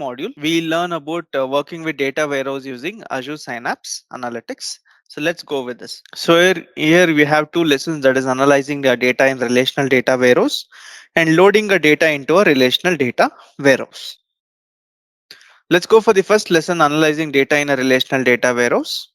module, we learn about working with data warehouse using Azure Synapse Analytics. So let's go with this. So here we have two lessons, that is analyzing the data in relational data warehouse and loading the data into a relational data warehouse. Let's go for the first lesson, analyzing data in a relational data warehouse.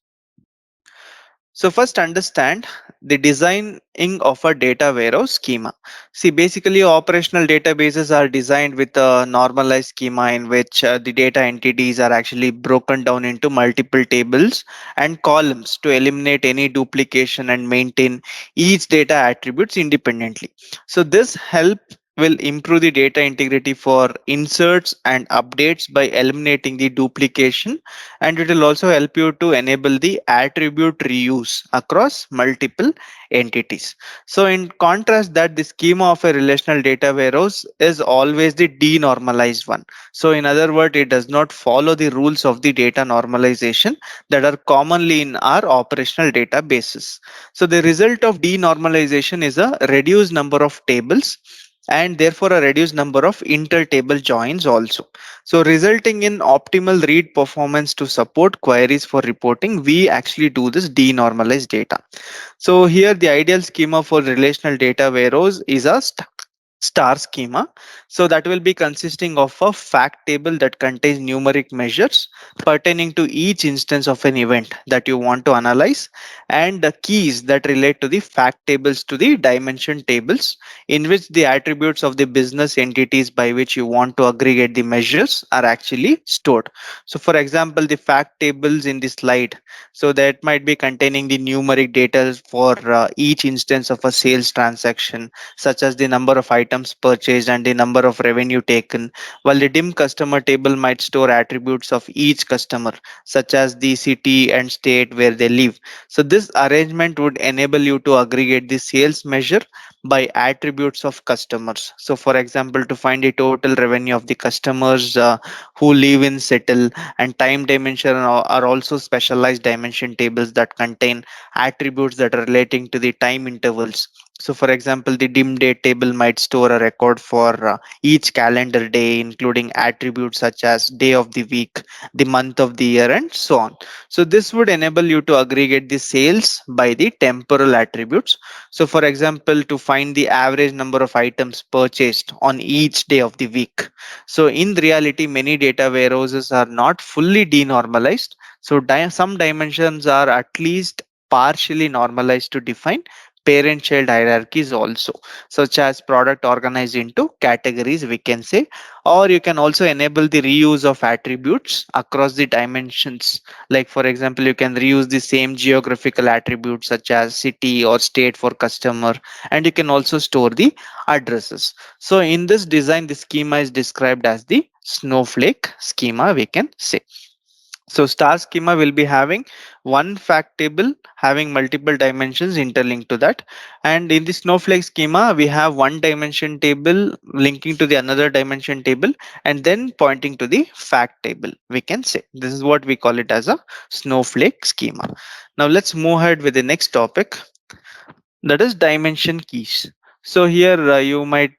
So first understand the designing of a data warehouse schema. See, basically operational databases are designed with a normalized schema in which the data entities are actually broken down into multiple tables and columns to eliminate any duplication and maintain each data attributes independently. So this help will improve the data integrity for inserts and updates by eliminating the duplication, and it will also help you to enable the attribute reuse across multiple entities. So in contrast, that the schema of a relational data warehouse is always the denormalized one. So in other words, it does not follow the rules of the data normalization that are commonly in our operational databases. So the result of denormalization is a reduced number of tables and therefore a reduced number of inter-table joins also. So resulting in optimal read performance to support queries for reporting, we actually do this denormalized data. So here the ideal schema for relational data warehouse is a star schema. So that will be consisting of a fact table that contains numeric measures pertaining to each instance of an event that you want to analyze, and the keys that relate to the fact tables to the dimension tables in which the attributes of the business entities by which you want to aggregate the measures are actually stored. So for example, the fact tables in the slide, so that might be containing the numeric data for each instance of a sales transaction, such as the number of items purchased and the number of revenue taken, while the dim customer table might store attributes of each customer, such as the city and state where they live. So this arrangement would enable you to aggregate the sales measure by attributes of customers. So for example, to find the total revenue of the customers who live in settle, and time dimension are also specialized dimension tables that contain attributes that are relating to the time intervals. So for example, the dim date table might store a record for each calendar day, including attributes such as day of the week, the month of the year, and so on. So this would enable you to aggregate the sales by the temporal attributes. So for example, to find the average number of items purchased on each day of the week. So in reality, many data warehouses are not fully denormalized. So some dimensions are at least partially normalized to define parent child hierarchies also, such as product organized into categories, we can say. Or you can also enable the reuse of attributes across the dimensions. Like for example, you can reuse the same geographical attributes such as city or state for customer, and you can also store the addresses. So in this design, the schema is described as the snowflake schema, we can say. So star schema will be having one fact table having multiple dimensions interlinked to that. And in the snowflake schema, we have one dimension table linking to the another dimension table and then pointing to the fact table, we can say. This is what we call it as a snowflake schema. Now let's move ahead with the next topic, that is dimension keys. So here you might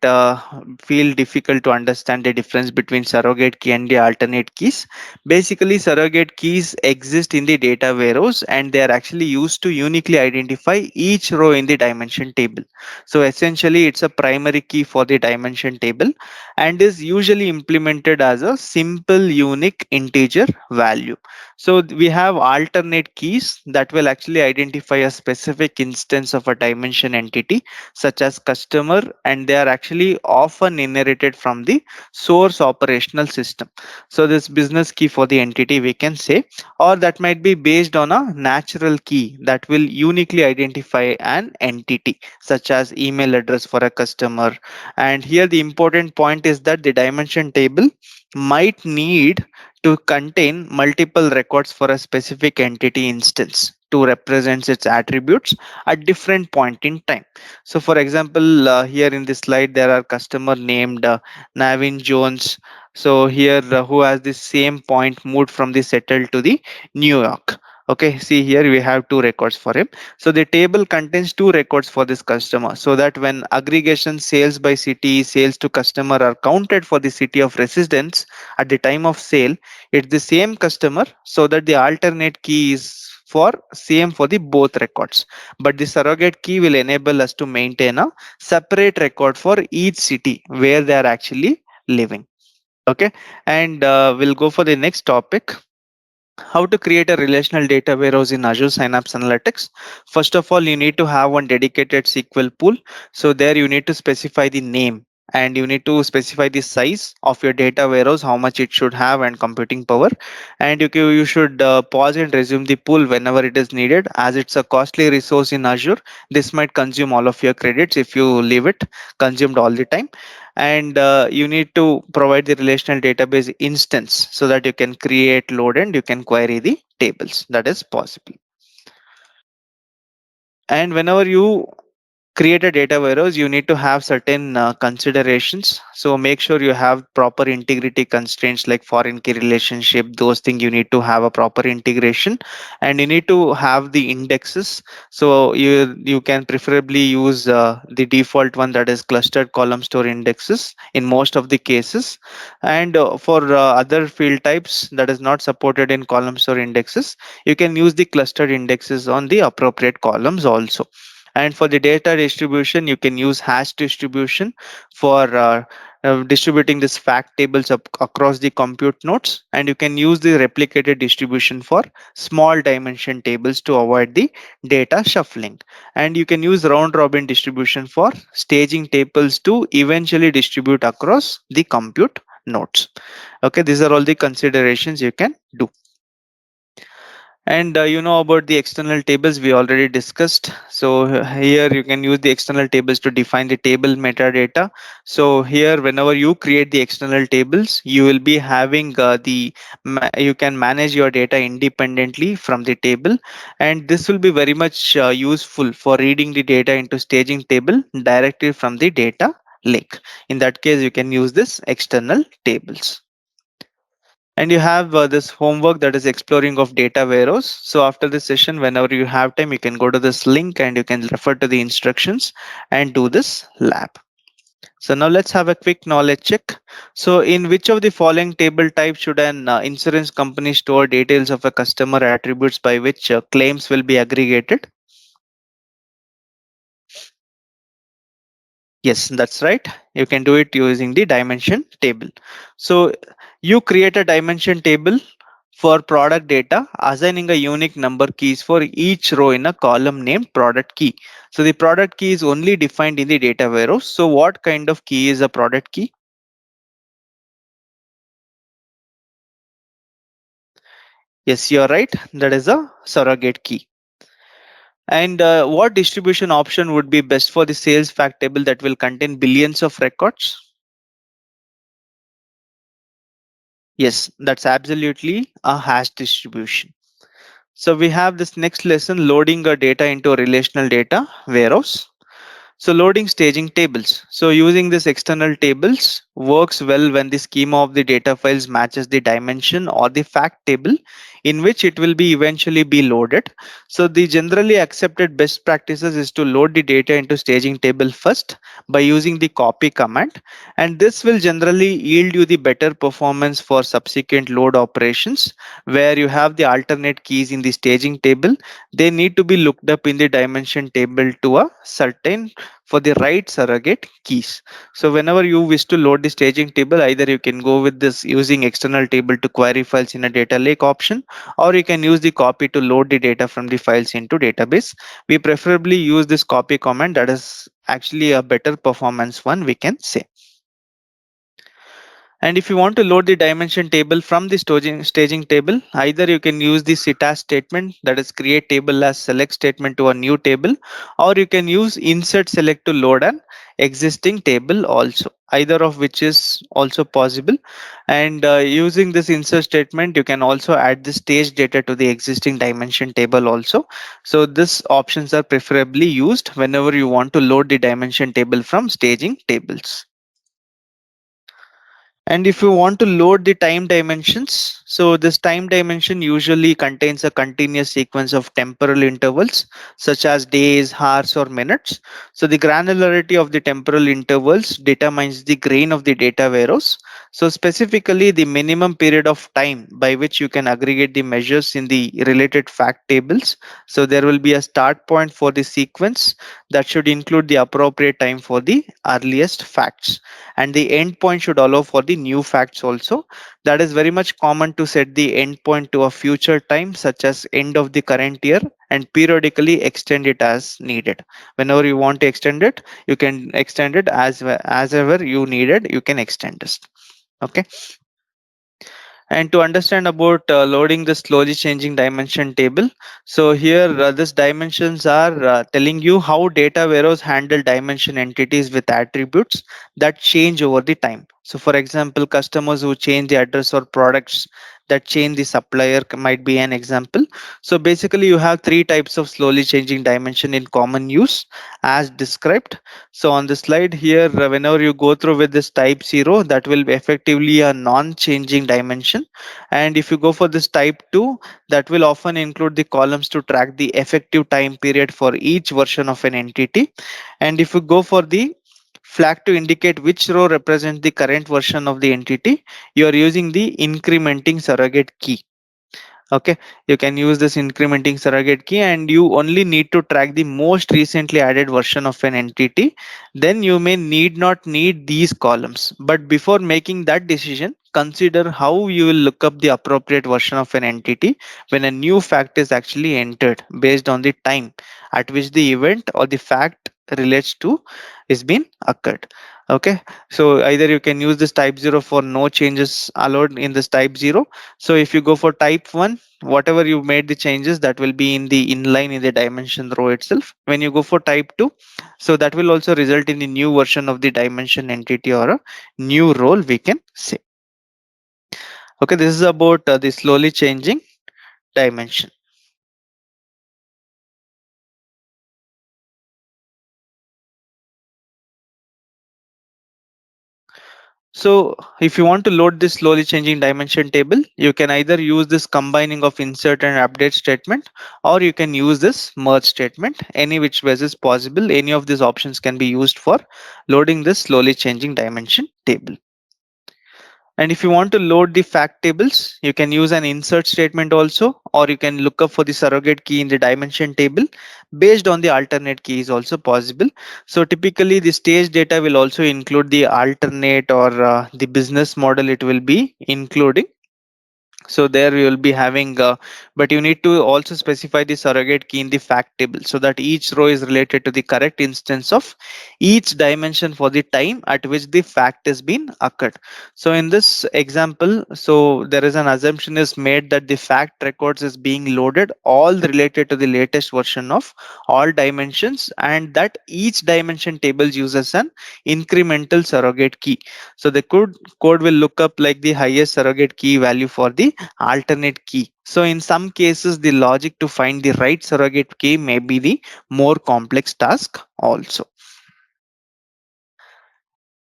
feel difficult to understand the difference between surrogate key and the alternate keys. Basically, surrogate keys exist in the data warehouse and they are actually used to uniquely identify each row in the dimension table. So essentially, it's a primary key for the dimension table and is usually implemented as a simple unique integer value. So we have alternate keys that will actually identify a specific instance of a dimension entity, such as customer, and they are actually often inherited from the source operational system. So this business key for the entity, we can say, or that might be based on a natural key that will uniquely identify an entity, such as email address for a customer. And here the important point is that the dimension table might need to contain multiple records for a specific entity instance to represent its attributes at different point in time. So for example, here in this slide there are customer named Navin Jones. So here who has the same point moved from the settle to the New York. Okay, see here we have two records for him. So the table contains two records for this customer, so that when aggregation sales by city, sales to customer are counted for the city of residence at the time of sale, it's the same customer, so that the alternate key is for same for the both records. But the surrogate key will enable us to maintain a separate record for each city where they are actually living. Okay, and we'll go for the next topic, how to create a relational data warehouse in Azure Synapse Analytics. First of all, you need to have one dedicated SQL pool. So there you need to specify the name, and you need to specify the size of your data warehouse, how much it should have and computing power. And you should pause and resume the pool whenever it is needed, as it's a costly resource in Azure. This might consume all of your credits if you leave it consumed all the time. And you need to provide the relational database instance so that you can create, load, and you can query the tables. That is possible. And whenever you create a data warehouse, you need to have certain considerations. So make sure you have proper integrity constraints like foreign key relationship, those things you need to have a proper integration. And you need to have the indexes. So you can preferably use the default one, that is clustered column store indexes in most of the cases. And for other field types that is not supported in column store indexes, you can use the clustered indexes on the appropriate columns also. And for the data distribution, you can use hash distribution for distributing this fact tables up across the compute nodes. And you can use the replicated distribution for small dimension tables to avoid the data shuffling. And you can use round robin distribution for staging tables to eventually distribute across the compute nodes. Okay, these are all the considerations you can do. And you know about the external tables we already discussed. So here you can use the external tables to define the table metadata. So here whenever you create the external tables, you will be having you can manage your data independently from the table. And this will be very much useful for reading the data into staging table directly from the data lake. In that case, you can use this external tables. And you have this homework, that is exploring of data warehouse. So after this session, whenever you have time, you can go to this link and you can refer to the instructions and do this lab. So now let's have a quick knowledge check. So in which of the following table types should an insurance company store details of a customer attributes by which claims will be aggregated? Yes, that's right. You can do it using the dimension table. So you create a dimension table for product data, assigning a unique number keys for each row in a column named product key. So the product key is only defined in the data warehouse. So what kind of key is a product key? Yes, you're right. That is a surrogate key. And what distribution option would be best for the sales fact table that will contain billions of records? Yes, that's absolutely a hash distribution. So we have this next lesson, loading a data into a relational data warehouse. So loading staging tables. So using this external tables works well when the schema of the data files matches the dimension or the fact table in which it will be eventually be loaded. So the generally accepted best practices is to load the data into staging table first by using the copy command, and this will generally yield you the better performance for subsequent load operations where you have the alternate keys in the staging table. They need to be looked up in the dimension table to a certain for the right surrogate keys. So whenever you wish to load the staging table, either you can go with this using external table to query files in a data lake option, or you can use the copy to load the data from the files into database. We preferably use this copy command, that is actually a better performance one, we can say. And if you want to load the dimension table from the staging table, either you can use the sit as statement, that is create table as select statement to a new table, or you can use insert select to load an existing table also. Either of which is also possible. And using this insert statement, you can also add the stage data to the existing dimension table also. So these options are preferably used whenever you want to load the dimension table from staging tables. And if you want to load the time dimensions, So this time dimension usually contains a continuous sequence of temporal intervals such as days, hours, or minutes. So the granularity of the temporal intervals determines the grain of the data warehouse. So specifically the minimum period of time by which you can aggregate the measures in the related fact tables. So there will be a start point for the sequence that should include the appropriate time for the earliest facts, and the end point should allow for the new facts also. That is very much common to set the endpoint to a future time, such as end of the current year, and periodically extend it as needed. Whenever you want to extend it, you can extend it as ever you needed. You can extend this. Okay. And to understand about loading the slowly changing dimension table, so here these dimensions are telling you how data warehouse handle dimension entities with attributes that change over the time. So for example, customers who change the address or products that change the supplier might be an example. So basically you have three types of slowly changing dimension in common use as described. So on the slide here, whenever you go through with this type 0, that will be effectively a non-changing dimension. And if you go for this type 2, that will often include the columns to track the effective time period for each version of an entity. And if you go for the flag to indicate which row represents the current version of the entity, you are using the incrementing surrogate key. Okay, you can use this incrementing surrogate key, and you only need to track the most recently added version of an entity. Then you may not need these columns, but before making that decision, consider how you will look up the appropriate version of an entity when a new fact is actually entered based on the time at which the event or the fact relates to is been occurred. Okay, so either you can use this type 0 for no changes allowed in this type 0. So if you go for type 1, whatever you made the changes, that will be in the inline in the dimension row itself. When you go for type 2, so that will also result in the new version of the dimension entity or a new role, we can say. Okay, this is about the slowly changing dimension. So if you want to load this slowly changing dimension table, you can either use this combining of insert and update statement, or you can use this merge statement. Any which ways is possible. Any of these options can be used for loading this slowly changing dimension table. And if you want to load the fact tables, you can use an insert statement also, or you can look up for the surrogate key in the dimension table based on the alternate key is also possible. So typically the stage data will also include the alternate or the business model it will be including. So there you will be having but you need to also specify the surrogate key in the fact table so that each row is related to the correct instance of each dimension for the time at which the fact has been occurred. So in this example, so there is an assumption is made that the fact records is being loaded all related to the latest version of all dimensions, and that each dimension tables uses an incremental surrogate key. So the code will look up like the highest surrogate key value for the alternate key. So in some cases, the logic to find the right surrogate key may be the more complex task also.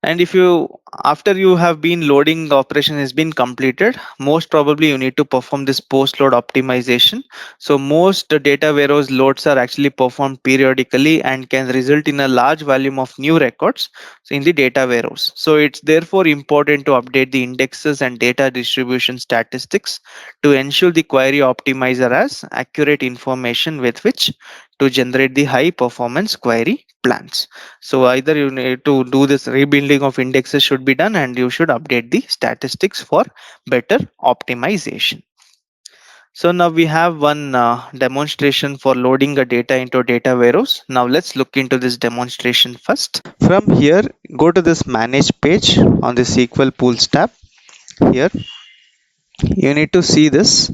And if you, after you have been loading operation has been completed, most probably you need to perform this post load optimization. So most data warehouse loads are actually performed periodically and can result in a large volume of new records in the data warehouse. So it's therefore important to update the indexes and data distribution statistics to ensure the query optimizer has accurate information with which to generate the high performance query plans. So either you need to do this rebuilding of indexes should be done, and you should update the statistics for better optimization. So now we have one demonstration for loading a data into a data warehouse. Now let's look into this demonstration first. From here, go to this manage page on the SQL pools tab. Here you need to see this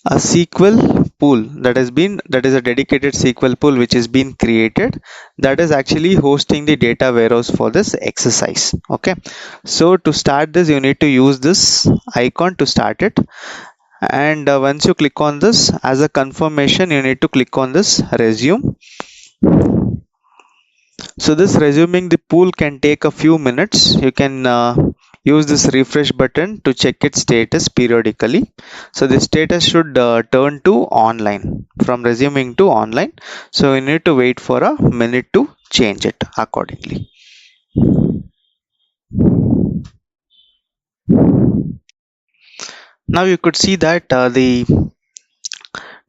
a SQL pool that is a dedicated SQL pool which is being created, that is actually hosting the data warehouse for this exercise. Okay, so to start this you need to use this icon to start it, and once you click on this, as a confirmation you need to click on this resume. So this resuming the pool can take a few minutes. You can use this refresh button to check its status periodically. So the status should turn to online, from resuming to online. So you need to wait for a minute to change it accordingly. Now you could see that the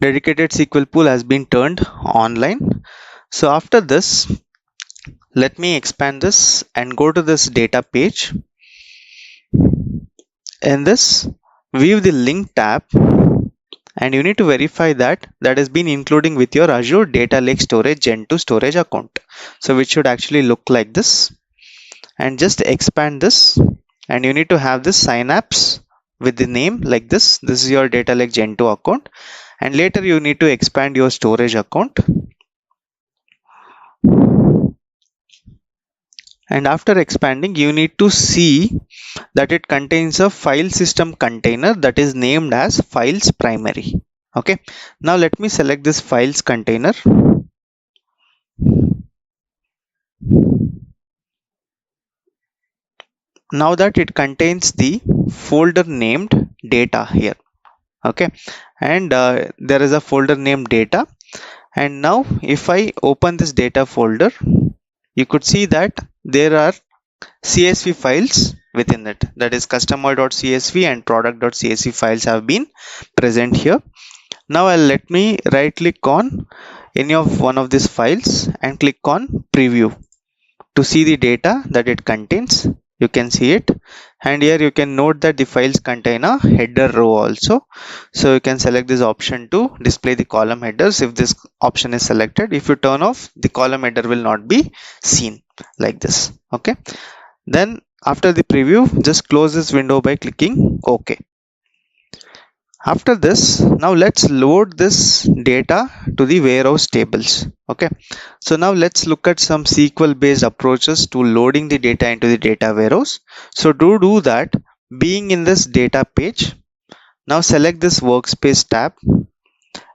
dedicated SQL pool has been turned online. So after this, let me expand this and go to this data page. In this, view the link tab, and you need to verify that that has been including with your Azure Data Lake Storage Gen 2 storage account. So which should actually look like this, and just expand this, and you need to have this Synapse with the name like this. This is your Data Lake Gen 2 account, and later you need to expand your storage account. And after expanding, you need to see that it contains a file system container that is named as files primary. Okay, now let me select this files container. Now that it contains the folder named data here. Okay, and there is a folder named data, and now if I open this data folder, you could see that there are CSV files within it, that is customer.csv and product.csv files have been present here. Now let me right click on any of one of these files and click on preview to see the data that it contains. You can see it, and here you can note that the files contain a header row also. So you can select this option to display the column headers. If this option is selected, if you turn off, the column header will not be seen like this. Okay, then after the preview, just close this window by clicking OK. After this, now let's load this data to the warehouse tables. Okay, so now let's look at some SQL based approaches to loading the data into the data warehouse. So to do that, being in this data page, now select this workspace tab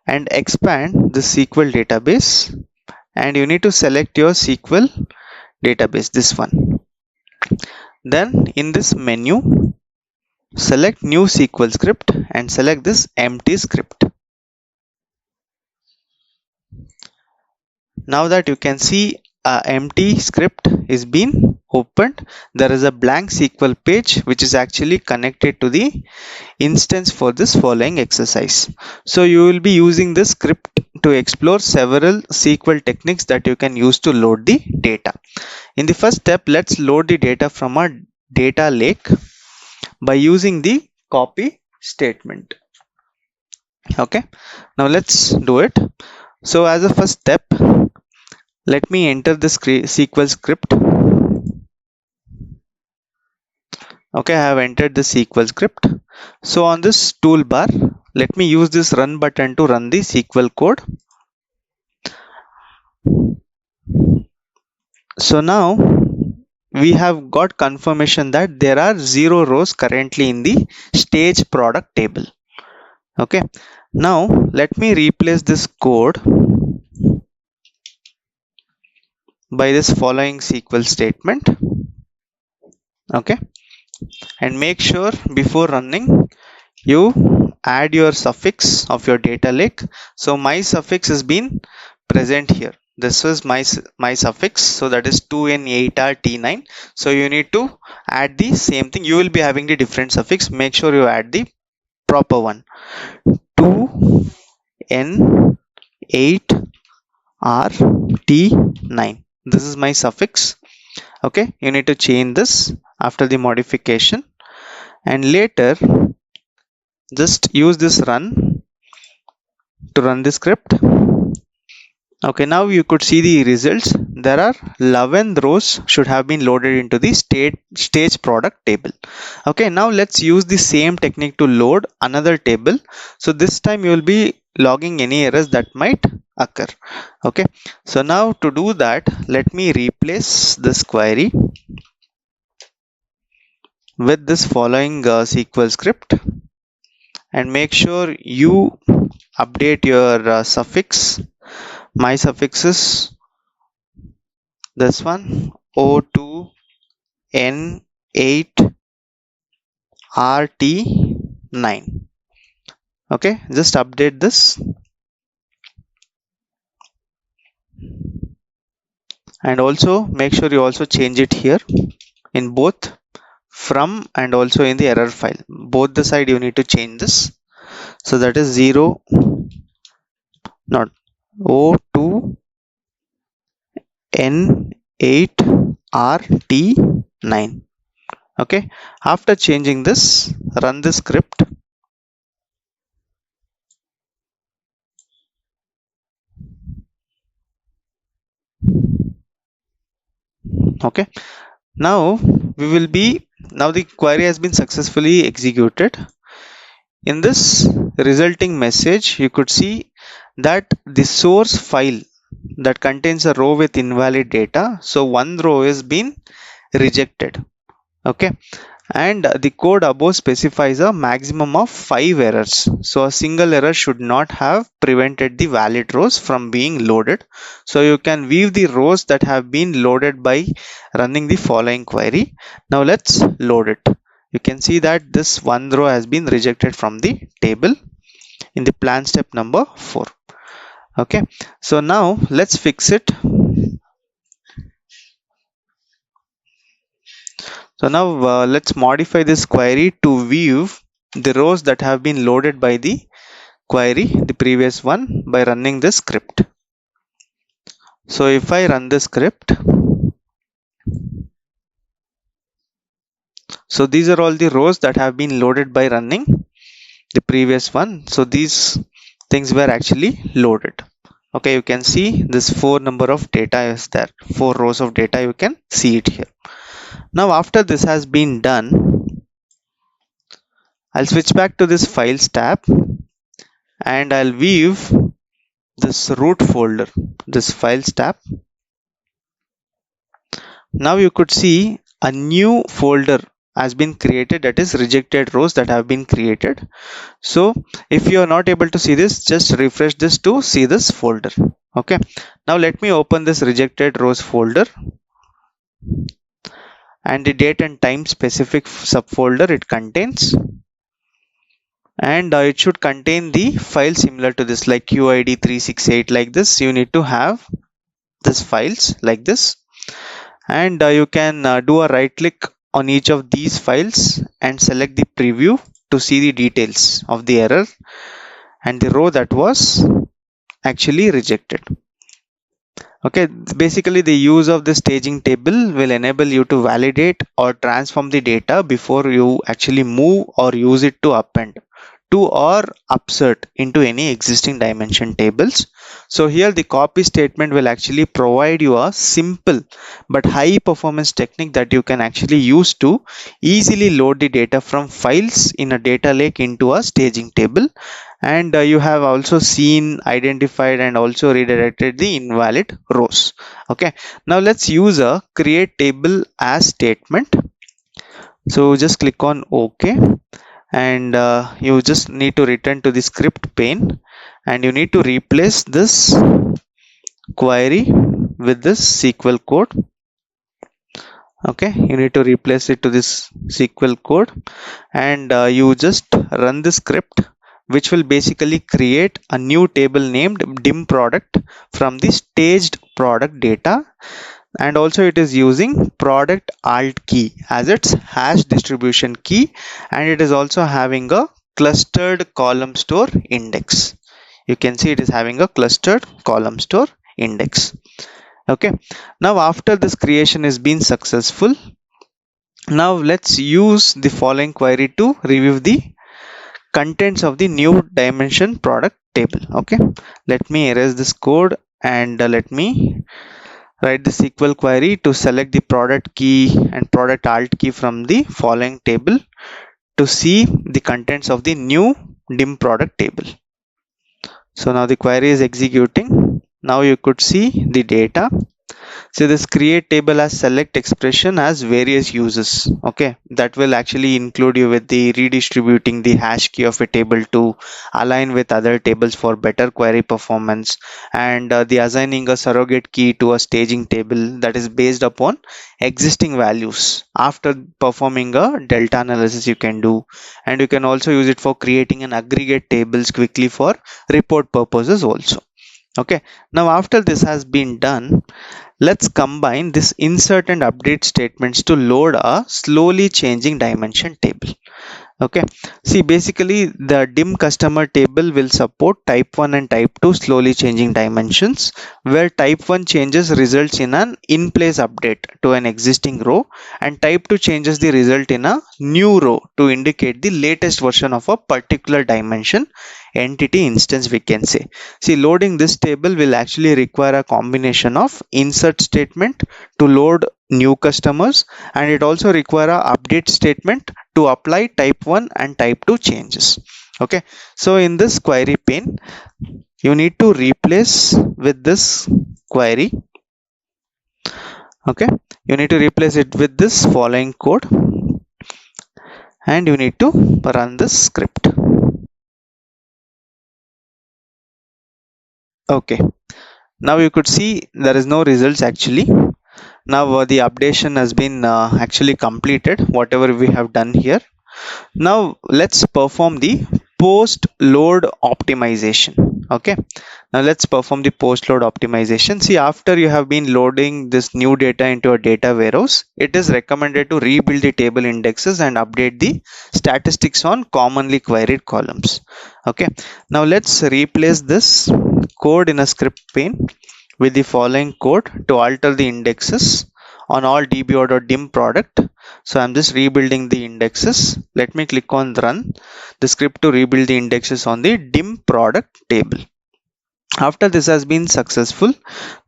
and expand the SQL database, and you need to select your SQL database, this one. Then in this menu, select new SQL script and select this empty script. Now that you can see a empty script is been opened, there is a blank SQL page which is actually connected to the instance for this following exercise. So you will be using this script to explore several SQL techniques that you can use to load the data. In the first step, let's load the data from a data lake by using the copy statement. Okay, now let's do it. So as a first step, let me enter the SQL script. Okay, I have entered the SQL script. So on this toolbar, let me use this run button to run the SQL code. So now we have got confirmation that there are 0 rows currently in the stage product table. Okay, now let me replace this code by this following SQL statement. Okay, and make sure before running you add your suffix of your data lake. So my suffix has been present here. This was my suffix, so that is 2n8rt9. So you need to add the same thing. You will be having the different suffix. Make sure you add the proper one. 2n8rt9. This is my suffix. Okay, you need to change this after the modification, and later just use this run to run the script. Okay, now you could see the results. There are 11 rows should have been loaded into the stage product table. Okay, now let's use the same technique to load another table. So this time you will be logging any errors that might occur. Okay, so now to do that, let me replace this query with this following SQL script, and make sure you update your suffix. My suffix is this one, O2N8 RT9. Okay, just update this, and also make sure you also change it here in both from and also in the error file. Both the side you need to change this. So that is 0, not O2 N8RT9. Okay, after changing this, run the script. Okay, now the query has been successfully executed. In this resulting message, you could see that the source file that contains a row with invalid data, so one row has been rejected. Okay, and the code above specifies a maximum of 5 errors, so a single error should not have prevented the valid rows from being loaded. So you can view the rows that have been loaded by running the following query. Now let's load it. You can see that this one row has been rejected from the table in the plan step number 4. Okay, so now let's fix it. So now let's modify this query to view the rows that have been loaded by the query, the previous one, by running this script. So if I run the script, so these are all the rows that have been loaded by running the previous one. So these things were actually loaded. Okay, you can see this 4 number of data is there, 4 rows of data, you can see it here. Now after this has been done, I'll switch back to this files tab and I'll view this root folder, this files tab. Now you could see a new folder has been created, that is rejected rows that have been created. So if you are not able to see this, just refresh this to see this folder. Okay, now let me open this rejected rows folder, and the date and time specific subfolder it contains, and it should contain the file similar to this, like QID 368, like this. You need to have this files like this, and you can do a right click on each of these files and select the preview to see the details of the error and the row that was actually rejected. Okay, basically the use of the staging table will enable you to validate or transform the data before you actually move or use it to append to or upsert into any existing dimension tables. So here the copy statement will actually provide you a simple but high performance technique that you can actually use to easily load the data from files in a data lake into a staging table. And you have also seen, identified, and also redirected the invalid rows. Okay, now let's use a create table as statement. So just click on OK, and you just need to return to the script pane, and you need to replace this query with this SQL code. Okay, you need to replace it to this SQL code, and you just run the script, which will basically create a new table named dim product from the staged product data. And also it is using product alt key as its hash distribution key, and it is also having a clustered column store index. You can see it is having a clustered column store index. Okay, now after this creation is been successful, now let's use the following query to review the contents of the new dimension product table. Okay, let me erase this code, and let me write the SQL query to select the product key and product alt key from the following table to see the contents of the new dim product table. So now the query is executing. Now you could see the data. So this create table as select expression has various uses. Okay, that will actually include you with the redistributing the hash key of a table to align with other tables for better query performance, and the assigning a surrogate key to a staging table that is based upon existing values. After performing a delta analysis, you can do, and you can also use it for creating an aggregate tables quickly for report purposes also. Okay, now after this has been done, let's combine this insert and update statements to load a slowly changing dimension table. Okay, see, basically the dim customer table will support type 1 and type 2 slowly changing dimensions, where type 1 changes results in an in place update to an existing row, and type 2 changes the result in a new row to indicate the latest version of a particular dimension entity instance, we can say. See, loading this table will actually require a combination of insert statement to load new customers, and it also require a update statement to apply type 1 and type 2 changes. Okay, so in this query pane, you need to replace with this query. Okay, you need to replace it with this following code, and you need to run this script. Okay, now you could see there is no results actually. Now the updation has been actually completed, whatever we have done here. Now let's perform the post load optimization. Okay, now let's perform the post load optimization. See, after you have been loading this new data into a data warehouse, it is recommended to rebuild the table indexes and update the statistics on commonly queried columns. Okay, now let's replace this code in a script pane with the following code to alter the indexes on all dbo.dim product. So I'm just rebuilding the indexes. Let me click on run the script to rebuild the indexes on the dim product table. After this has been successful,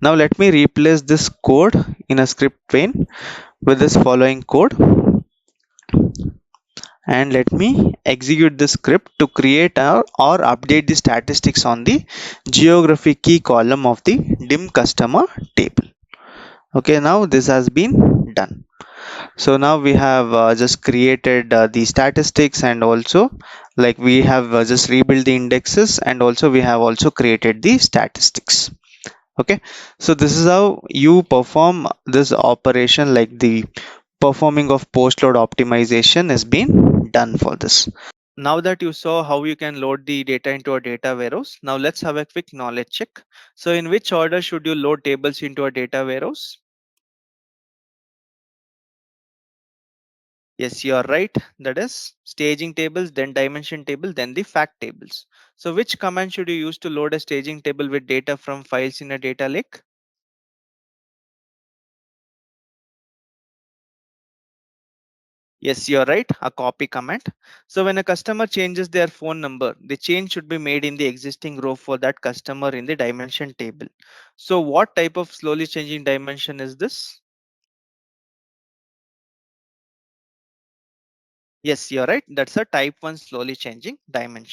now let me replace this code in a script pane with this following code, and let me execute the script to create or update the statistics on the geography key column of the dim customer table. Okay, now this has been done. So now we have just created the statistics, and also like we have just rebuilt the indexes, and also we have also created the statistics. Okay, so this is how you perform this operation, like the performing of post load optimization has been done for this. Now that you saw how you can load the data into a data warehouse, now let's have a quick knowledge check. So in which order should you load tables into a data warehouse? Yes, you are right. That is staging tables, then dimension table, then the fact tables. So which command should you use to load a staging table with data from files in a data lake? Yes, you are right. A copy command. So when a customer changes their phone number, the change should be made in the existing row for that customer in the dimension table. So what type of slowly changing dimension is this? Yes, you're right. That's a type 1 slowly changing dimension.